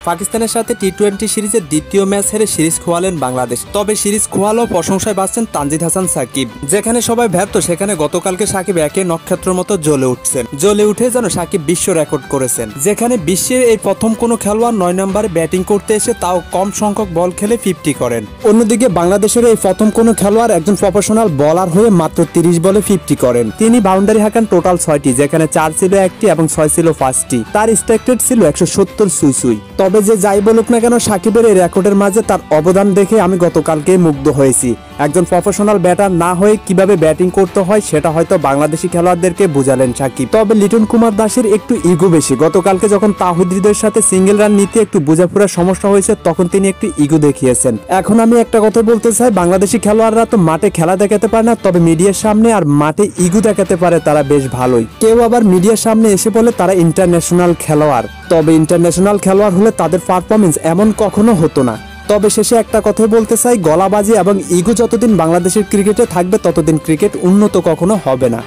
পাকিস্তানের সাথে টি-20 সিরিজের দ্বিতীয় ম্যাচ হেরে সিরিজ খোয়ালেন বাংলাদেশ। তবে সিরিজ খোয়ালেও প্রশংসায় বাঁচছেন তানজিদ হাসান সাকিব। যেখানে সবাই ব্যর্থ সেখানে গতকালকে সাকিব একে নক্ষত্রের মতো জ্বলে উঠছেন। জ্বলে উঠে যেন সাকিব বিশ্ব রেকর্ড করেছেন। যেখানে বিশ্বের এই প্রথম কোনো খেলোয়াড় 9 নম্বরে ব্যাটিং করতে এসে তাও কম সংখ্যক বল খেলে 50 করেন। অন্যদিকে বাংলাদেশের এই প্রথম কোনো খেলোয়াড় একজন প্রফেশনাল বোলার হয়ে মাত্র 30 বলে 50 করেন। তিনি বাউন্ডারি হাঁকান টোটাল 6টি, যেখানে 4 ছিল 1টি এবং 6 ছিল 5টি। তার স্ট্রাইক রেট ছিল 170 সুই। তবে যে যাই বলুক না কেন সাকিবের এই রেকর্ডের মাঝে তার অবদান দেখে আমি গতকালকে মুগ্ধ হয়েছি। একজন প্রফেশনাল ব্যাটার না হয়ে কিভাবে ব্যাটিং করতে হয় সেটা হয়তো বাংলাদেশি খেলোয়াড়দেরকে বুঝালেন সাকিব। তবে লিটন কুমার দাসের একটু ইগো বেশি। গতকালকে যখন তাহিদ হৃদয়ের সাথে সিঙ্গেল রান নিতে একটু বোঝাপড়ার সমস্যা হয়েছে তখন তিনি একটু ইগো দেখিয়েছেন। এখন আমি একটা কথা বলতে চাই, বাংলাদেশি খেলোয়াড়রা তো মাঠে খেলা দেখাতে পারে না, তবে মিডিয়ার সামনে আর মাঠে ইগো দেখাতে পারে তারা বেশ ভালোই। কেউ আবার মিডিয়ার সামনে এসে বলে তারা ইন্টারন্যাশনাল খেলোয়াড়। তবে ইন্টারন্যাশনাল খেলোয়াড় হলে তাদের পারফরমেন্স এমন কখনো হতো না। তবে শেষে একটা কথাই বলতে চাই, গলাবাজি এবং ইগো যতদিন বাংলাদেশের ক্রিকেটে থাকবে ততদিন ক্রিকেট উন্নত কখনো হবে না।